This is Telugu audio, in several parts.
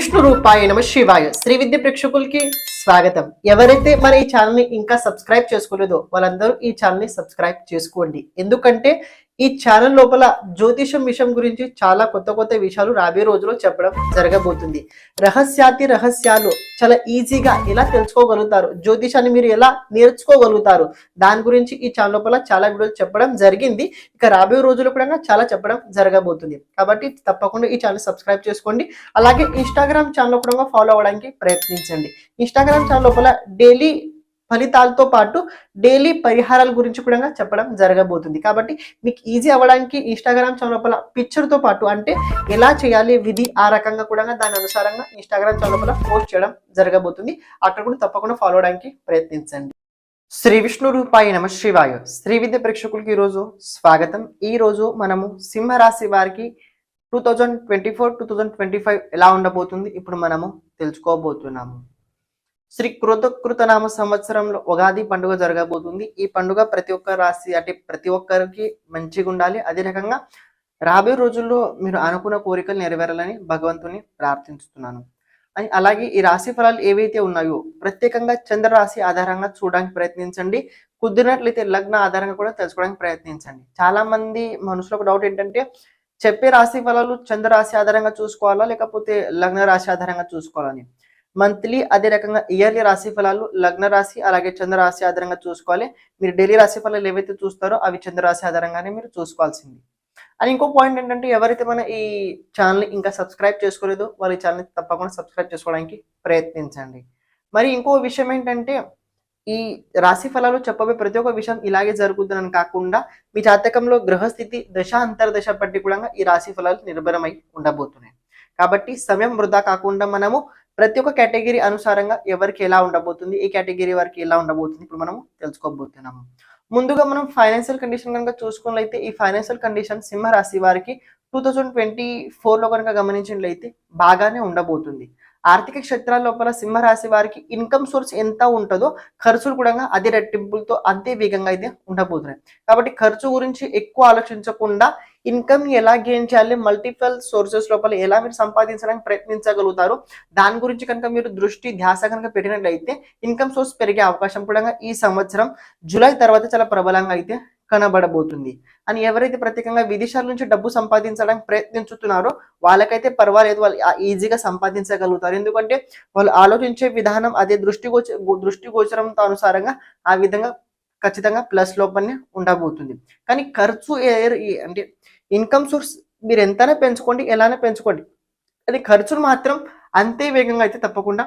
విష్ణు రూపాయ నమ శివాయ శ్రీ విద్య ప్రేక్షకులకి స్వాగతం. ఎవరైతే మన ఈ ఛానల్ ని ఇంకా సబ్స్క్రైబ్ చేసుకోలేదో వాళ్ళందరూ ఈ ఛానల్ ని సబ్స్క్రైబ్ చేసుకోండి. ఎందుకంటే ఈ ఛానల్ లోపల జ్యోతిషం విషయం గురించి చాలా కొత్త కొత్త విషయాలు రాబోయే రోజుల్లో చెప్పడం జరగబోతుంది. రహస్యాలు చాలా ఈజీగా ఎలా తెలుసుకోగలుగుతారు, జ్యోతిషాన్ని మీరు ఎలా నేర్చుకోగలుగుతారు, దాని గురించి ఈ ఛానల్ లోపల చాలా వీడియోలు చెప్పడం జరిగింది. ఇక రాబోయే రోజుల్లో కూడా చాలా చెప్పడం జరగబోతుంది. కాబట్టి తప్పకుండా ఈ ఛానల్ సబ్స్క్రైబ్ చేసుకోండి. అలాగే ఇన్స్టాగ్రామ్ ఛానల్ కూడా ఫాలో అవ్వడానికి ప్రయత్నించండి. ఇన్స్టాగ్రామ్ ఛానల్ లోపల డైలీ ఫలితాలతో పాటు డైలీ పరిహారాల గురించి కూడా చెప్పడం జరగబోతుంది. కాబట్టి మీకు ఈజీ అవ్వడానికి ఇన్స్టాగ్రామ్ ఛానల్ లోపల పిక్చర్తో పాటు అంటే ఎలా చేయాలి విధి ఆ రకంగా కూడా దాని అనుసారంగా ఇన్స్టాగ్రామ్ ఛానల్ లోపల పోస్ట్ చేయడం జరగబోతుంది. అక్కడ కూడా తప్పకుండా ఫాలో అవడానికి ప్రయత్నించండి. శ్రీ విష్ణు రూపాయ నమ శివాయ శ్రీ విద్య ప్రేక్షకులకి ఈరోజు స్వాగతం. ఈ రోజు మనము సింహరాశి వారికి 2024-2025 ఎలా ఉండబోతుంది ఇప్పుడు మనము తెలుసుకోబోతున్నాము. శ్రీ కృతనామ సంవత్సరంలో ఉగాది పండుగ జరగబోతుంది. ఈ పండుగ ప్రతి ఒక్క రాశి అంటే ప్రతి ఒక్కరికి మంచిగా ఉండాలి. అదే రకంగా రాబోయే రోజుల్లో మీరు అనుకున్న కోరికలు నెరవేరాలని భగవంతుని ప్రార్థిస్తున్నాను. అని అలాగే ఈ రాశి ఫలాలు ఏవైతే ఉన్నాయో ప్రత్యేకంగా చంద్ర రాశి ఆధారంగా చూడడానికి ప్రయత్నించండి. కుదిరినట్లయితే లగ్న ఆధారంగా కూడా తెలుసుకోవడానికి ప్రయత్నించండి. చాలా మంది మనసులో డౌట్ ఏంటంటే చెప్పే రాశి ఫలాలు చంద్ర రాశి ఆధారంగా చూసుకోవాలా లేకపోతే లగ్న రాశి ఆధారంగా చూసుకోవాలని. మంత్లీ అదే రకంగా ఇయర్లీ రాశి ఫలాలు లగ్న రాశి అలాగే చంద్ర రాశి ఆధారంగా చూసుకోవాలి. మీరు డైలీ రాశి ఫలాలు ఏవైతే చూస్తారో అవి చంద్ర రాశి ఆధారంగానే మీరు చూసుకోవాల్సింది. అని ఇంకో పాయింట్ ఏంటంటే ఎవరైతే మన ఈ ఛానల్ని ఇంకా సబ్స్క్రైబ్ చేసుకోలేదో వాళ్ళ ఈ ఛానల్ని తప్పకుండా సబ్స్క్రైబ్ చేసుకోవడానికి ప్రయత్నించండి. మరి ఇంకో విషయం ఏంటంటే ఈ రాశి ఫలాలు చెప్పబోయే ప్రతి ఒక్క విషయం ఇలాగే జరుగుతుందని కాకుండా మీ జాతకంలో గ్రహస్థితి దశ అంతర్దశ బట్టి కూడా ఈ రాశి ఫలాలు నిర్భరమై ఉండబోతున్నాయి. కాబట్టి సమయం వృధా కాకుండా మనము ప్రతి ఒక్క కేటగిరీ అనుసారంగా ఎవరికి ఎలా ఉండబోతుంది, ఏ కేటగిరీ వారికి ఎలా ఉండబోతుంది ఇప్పుడు మనము తెలుసుకోబోతున్నాము. ముందుగా మనం ఫైనాన్షియల్ కండిషన్ కనుక చూసుకున్నట్లయితే ఈ ఫైనాన్షియల్ కండిషన్ సింహ రాశి వారికి 2024లో కనుక గమనించినట్లయితే బాగానే ఉండబోతుంది. ఆర్థిక క్షేత్రాల లోపల సింహరాశి వారికి ఇన్కమ్ సోర్స్ ఎంత ఉంటుందో ఖర్చులు కూడా అదే రెట్టింపులతో అంతే వేగంగా అయితే ఉండబోతున్నాయి. కాబట్టి ఖర్చు గురించి ఎక్కువ ఆలోచించకుండా ఇన్కమ్ ఎలా గెయిన్ చేయాలి, మల్టిపుల్ సోర్సెస్ లోపల ఎలా మీరు సంపాదించడానికి ప్రయత్నించగలుగుతారు దాని గురించి కనుక మీరు దృష్టి ధ్యాస కనుక పెట్టినట్లయితే ఇన్కమ్ సోర్స్ పెరిగే అవకాశం కూడా ఈ సంవత్సరం జూలై తర్వాత చాలా ప్రబలంగా అయితే కనబడబోతుంది. అని ఎవరైతే ప్రత్యేకంగా విదేశాల నుంచి డబ్బు సంపాదించడానికి ప్రయత్నించుతున్నారో వాళ్ళకైతే పర్వాలేదు, వాళ్ళు ఈజీగా సంపాదించగలుగుతారు. ఎందుకంటే వాళ్ళు ఆలోచించే విధానం అదే దృష్టిగోచరంతో అనుసారంగా ఆ విధంగా ఖచ్చితంగా ప్లస్ లోపలనే ఉండబోతుంది. కానీ ఖర్చు అంటే ఇన్కమ్ సోర్స్ మీరు ఎంతైనా పెంచుకోండి, ఎలానే పెంచుకోండి, అది ఖర్చులు మాత్రం అంతే వేగంగా అయితే తప్పకుండా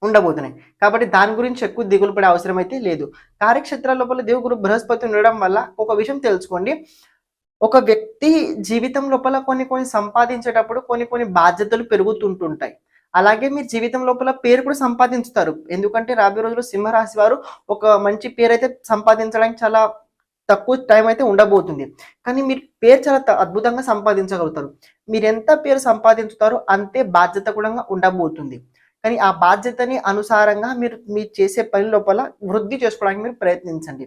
ఉండబోతున్నాయి. కాబట్టి దాని గురించి ఎక్కువ దిగులు పడే అవసరం అయితే లేదు. కార్యక్షేత్రాల లోపల దేవుగురు బృహస్పతి ఉండడం వల్ల ఒక విషయం తెలుసుకోండి, ఒక వ్యక్తి జీవితం లోపల కొన్ని సంపాదించేటప్పుడు కొన్ని బాధ్యతలు పెరుగుతుంటుంటాయి. అలాగే మీరు జీవితం లోపల పేరు కూడా సంపాదించుతారు. ఎందుకంటే రాబోయే రోజుల్లో సింహరాశి వారు ఒక మంచి పేరు అయితే సంపాదించడానికి చాలా తక్కువ టైం అయితే ఉండబోతుంది. కానీ మీరు పేరు చాలా అద్భుతంగా సంపాదించగలుగుతారు. మీరు ఎంత పేరు సంపాదించుతారో అంతే బాధ్యత కూడా ఉండబోతుంది. కానీ ఆ బాధ్యతని అనుసారంగా మీరు చేసే పని లోపల వృద్ధి చేసుకోవడానికి మీరు ప్రయత్నించండి.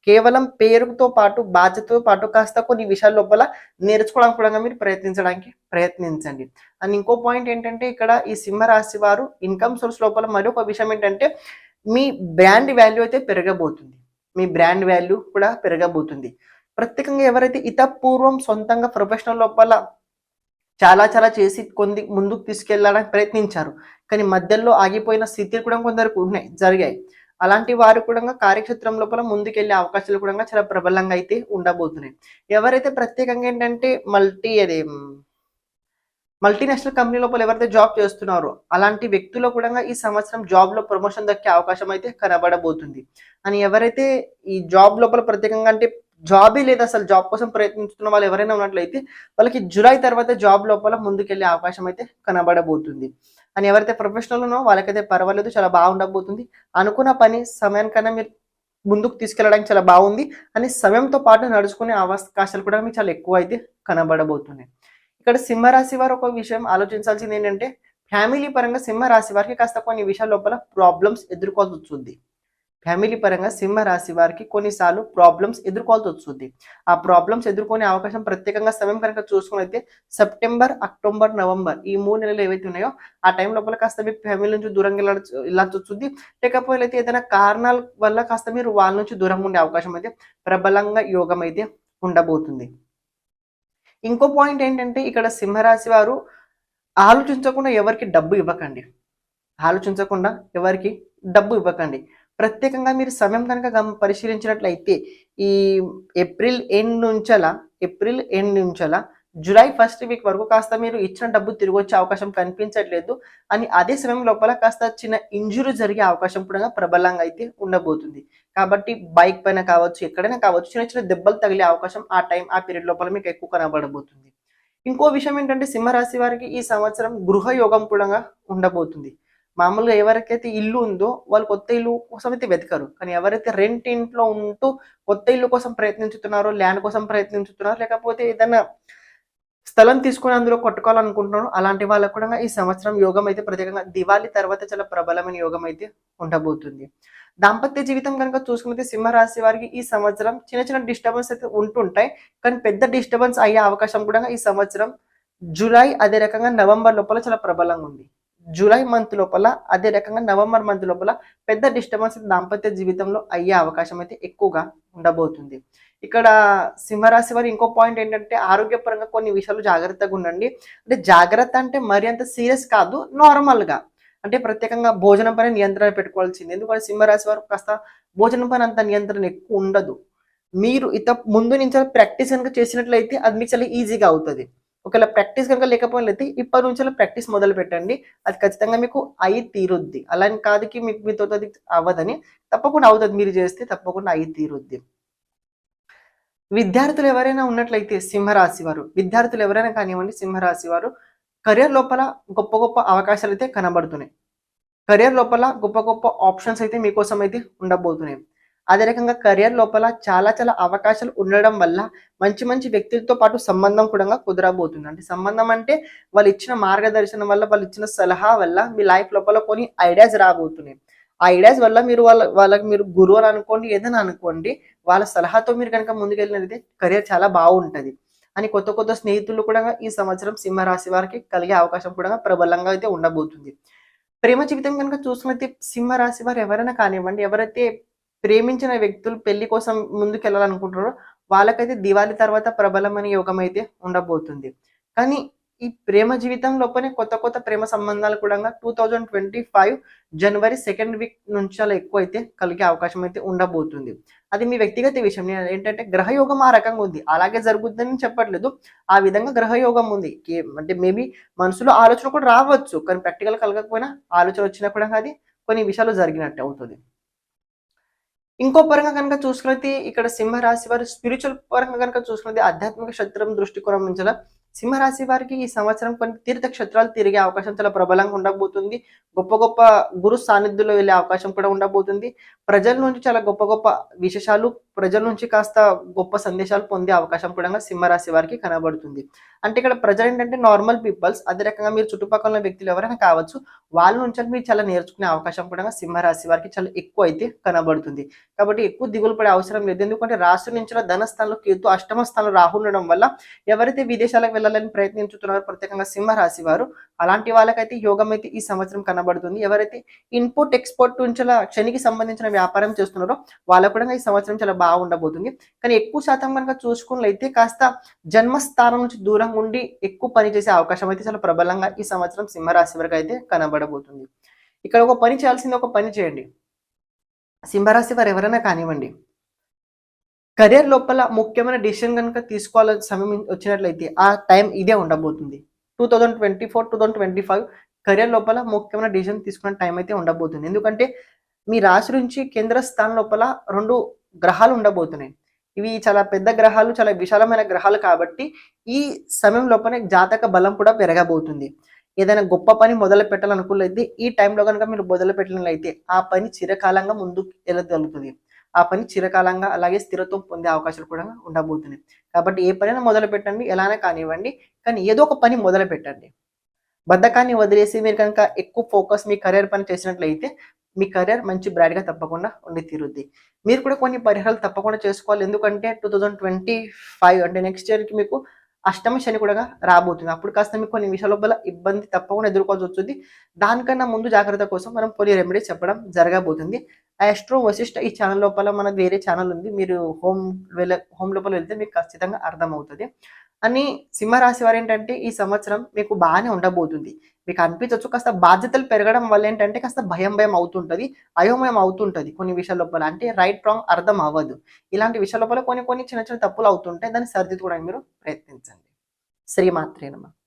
కేవలం పేరుతో పాటు బాధ్యతతో పాటు కాస్త కొన్ని విషయాల లోపల నేర్చుకోవడానికి కూడా మీరు ప్రయత్నించండి. అండ్ ఇంకో పాయింట్ ఏంటంటే ఇక్కడ ఈ సింహరాశి వారు ఇన్కమ్ సోర్స్ లోపల మరొక విషయం ఏంటంటే మీ బ్రాండ్ వాల్యూ అయితే పెరగబోతుంది. మీ బ్రాండ్ వాల్యూ కూడా పెరగబోతుంది. ప్రత్యేకంగా ఎవరైతే ఇతపూర్వం సొంతంగా ప్రొఫెషనల్ లోపల చాలా చేసి ముందుకు తీసుకెళ్ళడానికి ప్రయత్నించారు, కానీ మధ్యలో ఆగిపోయిన స్థితిలు కూడా కొందరికి జరిగాయి. అలాంటి వారు కూడా కార్యక్షేత్రం లోపల ముందుకెళ్లే అవకాశాలు కూడా చాలా ప్రబలంగా అయితే ఉండబోతున్నాయి. ఎవరైతే ప్రత్యేకంగా ఏంటంటే మల్టీనేషనల్ కంపెనీ లోపల ఎవరైతే జాబ్ చేస్తున్నారో అలాంటి వ్యక్తులు కూడా ఈ సంవత్సరం జాబ్ లో ప్రమోషన్ దక్కే అవకాశం అయితే కనబడబోతుంది. అని ఎవరైతే ఈ జాబ్ లోపల ప్రత్యేకంగా అంటే జాబే లేదా అసలు జాబ్ కోసం ప్రయత్నిస్తున్న వాళ్ళు ఎవరైనా ఉన్నట్లయితే వాళ్ళకి జూలై తర్వాత జాబ్ లోపల ముందుకెళ్లే అవకాశం అయితే కనబడబోతుంది. అని ఎవరైతే ప్రొఫెషనల్ ఉన్నో వాళ్ళకైతే పర్వాలేదు, చాలా బాగుండబోతుంది. అనుకున్న పని సమయానికన్నా మీరు ముందుకు తీసుకెళ్ళడానికి చాలా బాగుంది. అని సమయంతో పాటు నడుచుకునే అవకాశాలు కూడా మీకు చాలా ఎక్కువ అయితే కనబడబోతున్నాయి. ఇక్కడ సింహరాశి వారు ఒక విషయం ఆలోచించాల్సింది ఏంటంటే ఫ్యామిలీ పరంగా సింహరాశి వారికి కాస్త కొన్ని విషయాల లోపల ప్రాబ్లమ్స్ ఎదుర్కోవాల్సి వస్తుంది. ఫ్యామిలీ పరంగా సింహ రాశి వారికి కొన్నిసార్లు ప్రాబ్లమ్స్ ఎదుర్కోవాల్సి వస్తుంది. ఆ ప్రాబ్లమ్స్ ఎదుర్కొనే అవకాశం ప్రత్యేకంగా సమయం కనుక చూసుకున్నైతే సెప్టెంబర్, అక్టోబర్, నవంబర్ ఈ 3 నెలలు ఏవైతే ఉన్నాయో ఆ టైం లోపల కాస్త మీ ఫ్యామిలీ నుంచి దూరంగా వెళ్ళాల్సి వస్తుంది. లేకపోతే ఏదైనా కారణాల వల్ల కాస్త మీరు వాళ్ళ నుంచి దూరంగా ఉండే అవకాశం అయితే ప్రబలంగా యోగం అయితే ఉండబోతుంది. ఇంకో పాయింట్ ఏంటంటే ఇక్కడ సింహరాశి వారు ఆలోచించకుండా ఎవరికి డబ్బు ఇవ్వకండి. ఆలోచించకుండా ఎవరికి డబ్బు ఇవ్వకండి. ప్రత్యేకంగా మీరు సమయం కనుక పరిశీలించినట్లయితే ఈ ఏప్రిల్ ఎండ్ నుంచలా జూలై ఫస్ట్ వీక్ వరకు కాస్త మీరు ఇచ్చిన డబ్బు తిరిగి వచ్చే అవకాశం కనిపించట్లేదు అని అదే సమయం లోపల కాస్త చిన్న ఇంజురీ జరిగే అవకాశం కూడా ప్రబలంగా అయితే ఉండబోతుంది. కాబట్టి బైక్ పైన కావచ్చు, ఎక్కడైనా కావచ్చు, చిన్న చిన్న దెబ్బలు తగిలే అవకాశం ఆ పీరియడ్ లోపల మీకు ఎక్కువ కనబడబోతుంది. ఇంకో విషయం ఏంటంటే సింహరాశి వారికి ఈ సంవత్సరం గృహ యోగం కూడా ఉండబోతుంది. మామూలుగా ఎవరికైతే ఇల్లు ఉందో వాళ్ళు కొత్త ఇల్లు కోసం అయితే వెతకరు. కానీ ఎవరైతే రెంట్ ఇంట్లో ఉంటూ కొత్త ఇల్లు కోసం ప్రయత్నించుతున్నారో, ల్యాండ్ కోసం ప్రయత్నించుతున్నారో, లేకపోతే ఏదైనా స్థలం తీసుకొని అందులో కట్టుకోవాలనుకుంటున్నారో అలాంటి వాళ్ళకు కూడా ఈ సంవత్సరం యోగం అయితే ప్రత్యేకంగా దివాళీ తర్వాత చాలా ప్రబలమైన యోగం అయితే ఉండబోతుంది. దాంపత్య జీవితం కనుక చూసుకుంటే సింహరాశి వారికి ఈ సంవత్సరం చిన్న చిన్న డిస్టర్బెన్స్ అయితే ఉంటుంటాయి. కానీ పెద్ద డిస్టర్బెన్స్ అయ్యే అవకాశం కూడా ఈ సంవత్సరం జూలై అదే రకంగా నవంబర్ లోపల చాలా ప్రబలంగా ఉంది. జూలై మంత్ లోపల అదే రకంగా నవంబర్ మంత్ లోపల పెద్ద డిస్టర్బెన్స్ దాంపత్య జీవితంలో అయ్యే అవకాశం అయితే ఎక్కువగా ఉండబోతుంది. ఇక్కడ సింహరాశి వారి ఇంకో పాయింట్ ఏంటంటే ఆరోగ్యపరంగా కొన్ని విషయాలు జాగ్రత్తగా ఉండండి. అంటే జాగ్రత్త అంటే మరి అంత సీరియస్ కాదు, నార్మల్గా అంటే ప్రత్యేకంగా భోజనం పైన నియంత్రణ పెట్టుకోవాల్సింది. ఎందుకంటే సింహరాశి వారు కాస్త భోజనం పైన అంత నియంత్రణ ఎక్కువ ఉండదు. మీరు ముందు నుంచి ప్రాక్టీస్ కనుక చేసినట్లయితే అది మీకు చాలా ఈజీగా అవుతుంది. ఒకవేళ ప్రాక్టీస్ కనుక లేకపోయినట్లయితే ఇప్పటి నుంచి ప్రాక్టీస్ మొదలు పెట్టండి. అది ఖచ్చితంగా మీకు అయి తీరుద్ది. అలా కాదుకి మీతో అది అవ్వదని, తప్పకుండా అవుతుంది. మీరు చేస్తే తప్పకుండా అయి తీరుద్ది. విద్యార్థులు ఎవరైనా ఉన్నట్లయితే సింహరాశి వారు, విద్యార్థులు ఎవరైనా కానివ్వండి సింహరాశి వారు, కెరియర్ లోపల గొప్ప గొప్ప అవకాశాలు అయితే కనబడుతున్నాయి. కెరియర్ లోపల గొప్ప గొప్ప ఆప్షన్స్ అయితే మీకోసం అయితే ఉండబోతున్నాయి. అదే రకంగా కెరియర్ లోపల చాలా చాలా అవకాశాలు ఉండడం వల్ల మంచి మంచి వ్యక్తులతో పాటు సంబంధం కూడా కుదరబోతుంది. అంటే సంబంధం అంటే వాళ్ళు ఇచ్చిన మార్గదర్శనం వల్ల, వాళ్ళు ఇచ్చిన సలహా వల్ల మీ లైఫ్ లోపల కొన్ని ఐడియాస్ రాబోతున్నాయి. ఆ ఐడియాస్ వల్ల మీరు వాళ్ళకి మీరు గురువు అని అనుకోండి, ఏదైనా అనుకోండి, వాళ్ళ సలహాతో మీరు కనుక ముందుకెళ్ళినట్లయితే కెరియర్ చాలా బాగుంటుంది అని కొత్త కొత్త స్నేహితులు కూడా ఈ సంవత్సరం సింహరాశి వారికి కలిగే అవకాశం కూడా ప్రబలంగా అయితే ఉండబోతుంది. ప్రేమ జీవితం కనుక చూసుకున్నట్లయితే సింహరాశి వారు ఎవరైనా కానివ్వండి, ఎవరైతే ప్రేమించిన వ్యక్తులు పెళ్లి కోసం ముందుకెళ్ళాలనుకుంటున్నారో వాళ్ళకైతే దివాళీ తర్వాత ప్రబలమైన యోగం అయితే ఉండబోతుంది. కానీ ఈ ప్రేమ జీవితం లోపలే కొత్త కొత్త ప్రేమ సంబంధాలు కూడా 2025 జనవరి 2nd వీక్ నుంచి చాలా ఎక్కువ అయితే కలిగే అవకాశం అయితే ఉండబోతుంది. అది మీ వ్యక్తిగత విషయం. నేను ఏంటంటే గ్రహయోగం ఆ రకంగా ఉంది, అలాగే జరుగుతుందని చెప్పట్లేదు. ఆ విధంగా గ్రహయోగం ఉంది. అంటే మేబీ మనసులో ఆలోచన కూడా రావచ్చు, కానీ ప్రాక్టికల్ కలగకపోయినా ఆలోచన వచ్చినా కూడా అది కొన్ని విషయాలు జరిగినట్టు అవుతుంది. ఇంకో పరంగా కనుక చూసుకున్నట్లయితే ఇక్కడ సింహరాశి వారు స్పిరిచువల్ పరంగా కనుక చూసుకున్నది ఆధ్యాత్మిక క్షేత్రం దృష్టికోణం నుంచి సింహరాశి వారికి ఈ సంవత్సరం కొన్ని తీర్థ క్షేత్రాలు తిరిగే అవకాశం చాలా ప్రబలంగా ఉండబోతుంది. గొప్ప గొప్ప గురు సాన్నిధ్యంలో వెళ్ళే అవకాశం కూడా ఉండబోతుంది. ప్రజల నుంచి చాలా గొప్ప గొప్ప విశేషాలు, ప్రజల నుంచి కాస్త గొప్ప సందేశాలు పొందే అవకాశం కూడా సింహరాశి వారికి కనబడుతుంది. అంటే ఇక్కడ ప్రజలు ఏంటంటే నార్మల్ పీపుల్స్, అదే రకంగా మీరు చుట్టుపక్కల వ్యక్తులు ఎవరైనా కావచ్చు, వాళ్ళ నుంచి మీరు చాలా నేర్చుకునే అవకాశం కూడా సింహరాశి వారికి చాలా ఎక్కువ అయితే కనబడుతుంది. కాబట్టి ఎక్కువ దిగులు పడే అవసరం లేదు. ఎందుకంటే రాశి నుంచి ధనస్థానంలో కేతు, అష్టమ స్థానంలో రాహు ఉండడం వల్ల ఎవరైతే విదేశాలకు వెళ్ళాలని ప్రయత్నించుతున్నారో ప్రత్యేకంగా సింహరాశి వారు, అలాంటి వాళ్ళకైతే యోగం అయితే ఈ సంవత్సరం కనబడుతుంది. ఎవరైతే ఇన్పుట్ ఎక్స్పోర్ట్ నుంచి శనికి సంబంధించిన వ్యాపారం చేస్తున్నారో వాళ్ళకు కూడా ఈ సంవత్సరం చాలా బాగుండబోతుంది. కానీ ఎక్కువ శాతం కనుక చూసుకున్నట్లయితే కాస్త జన్మస్థానం నుంచి దూరంగా ఉండి ఎక్కువ పని చేసే అవకాశం అయితే చాలా ప్రబలంగా ఈ సంవత్సరం సింహరాశి వరకు అయితే కనబడబోతుంది. ఇక్కడ ఒక పని చేయాల్సింది, ఒక పని చేయండి. సింహరాశి వారు ఎవరైనా కానివ్వండి, కెరియర్ లోపల ముఖ్యమైన డిసిషన్ కనుక తీసుకోవాలని సమయం వచ్చినట్లయితే ఆ టైం ఇదే ఉండబోతుంది. 2024-2025 కెరియర్ లోపల ముఖ్యమైన డిసిషన్ తీసుకునే టైం అయితే ఉండబోతుంది. ఎందుకంటే మీ రాశి నుంచి కేంద్ర స్థానం లోపల 2 గ్రహాలు ఉండబోతున్నాయి. ఇవి చాలా పెద్ద గ్రహాలు, చాలా విశాలమైన గ్రహాలు కాబట్టి ఈ సమయం లోపలే జాతక బలం కూడా పెరగబోతుంది. ఏదైనా గొప్ప పని మొదలు పెట్టాలనుకున్నట్లయితే ఈ టైంలో కనుక మీరు మొదలు పెట్టినట్లయితే ఆ పని చిరకాలంగా ముందుకు వెళ్ళగలుగుతుంది. ఆ పని చిరకాలంగా అలాగే స్థిరత్వం పొందే అవకాశాలు కూడా ఉండబోతున్నాయి. కాబట్టి ఏ పనైనా మొదలు పెట్టండి, ఎలానే కానివ్వండి, కానీ ఏదో ఒక పని మొదలు పెట్టండి. బద్ధకాన్ని వదిలేసి మీరు కనుక ఎక్కువ ఫోకస్ మీ కెరీర్ పని చేసినట్లయితే మీ కెరియర్ మంచి బ్రైట్గా తప్పకుండా ఉండి తీరుద్ది. మీరు కూడా కొన్ని పరిహారాలు తప్పకుండా చేసుకోవాలి. ఎందుకంటే 2025 అంటే నెక్స్ట్ ఇయర్కి మీకు అష్టమ శని కూడా రాబోతుంది. అప్పుడు కాస్త మీకు కొన్ని విషయాల లోపల ఇబ్బంది తప్పకుండా ఎదుర్కోవాల్సి వస్తుంది. దానికన్నా ముందు జాగ్రత్త కోసం మనం కొన్ని రెమెడీస్ చెప్పడం జరగబోతుంది. ఆస్ట్రో వశిష్ట ఈ ఛానల్ లోపల మనది వేరే ఛానల్ ఉంది. మీరు హోమ్ లోపల వెళ్తే మీకు ఖచ్చితంగా అర్థమవుతుంది. అని సింహరాశి వారు ఏంటంటే ఈ సంవత్సరం మీకు బాగానే ఉండబోతుంది. మీకు అనిపించవచ్చు కాస్త బాధ్యతలు పెరగడం వల్ల ఏంటంటే కాస్త భయం అవుతుంటది. అయోమయం అవుతుంటది కొన్ని విషయాల లోపల. అంటే రైట్ రాంగ్ అర్థం అవ్వదు. ఇలాంటి విషయాల లోపల కొన్ని చిన్న చిన్న తప్పులు అవుతుంటాయి. దాన్ని సరిదిద్దుకోవడానికి మీరు ప్రయత్నించండి. శ్రీమాత్రే నమః.